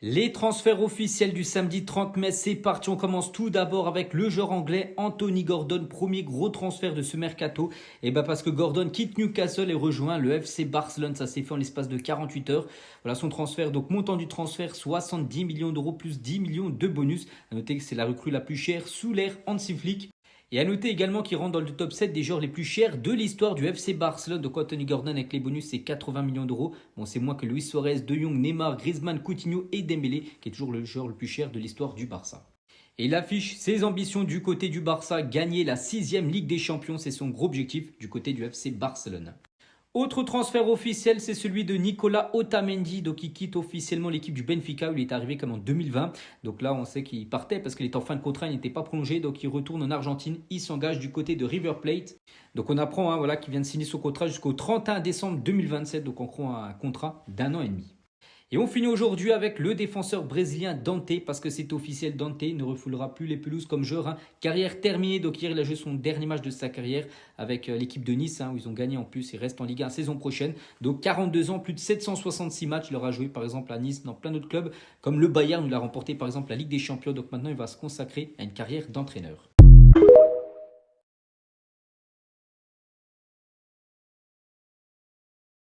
Les transferts officiels du samedi 30 mai, c'est parti. On commence tout d'abord avec le joueur anglais Anthony Gordon, premier gros transfert de ce mercato. Et parce que Gordon quitte Newcastle et rejoint le FC Barcelone, ça s'est fait en l'espace de 48 heures. Voilà son transfert, donc montant du transfert 70 millions d'euros plus 10 millions de bonus. À noter que c'est la recrue la plus chère sous l'ère Hansi Flick. Et à noter également qu'il rentre dans le top 7 des joueurs les plus chers de l'histoire du FC Barcelone. Donc Anthony Gordon avec les bonus, c'est 80 millions d'euros. Bon, c'est moins que Luis Suarez, De Jong, Neymar, Griezmann, Coutinho et Dembélé, qui est toujours le joueur le plus cher de l'histoire du Barça. Et il affiche ses ambitions du côté du Barça, gagner la 6e Ligue des Champions, c'est son gros objectif du côté du FC Barcelone. Autre transfert officiel, c'est celui de Nicolas Otamendi, donc il quitte officiellement l'équipe du Benfica où il est arrivé comme en 2020. Donc là, on sait qu'il partait parce qu'il est en fin de contrat, il n'était pas prolongé, donc il retourne en Argentine, il s'engage du côté de River Plate. Donc on apprend qu'il vient de signer son contrat jusqu'au 31 décembre 2027, donc on croit un contrat d'1 an et demi. Et on finit aujourd'hui avec le défenseur brésilien Dante, parce que c'est officiel, Dante ne refoulera plus les pelouses comme joueur. Carrière terminée, donc hier il a joué son dernier match de sa carrière avec l'équipe de Nice, où ils ont gagné en plus, il reste en Ligue 1 saison prochaine. Donc 42 ans, plus de 766 matchs, il aura joué par exemple à Nice, dans plein d'autres clubs, comme le Bayern, où il a remporté par exemple la Ligue des Champions, donc maintenant il va se consacrer à une carrière d'entraîneur.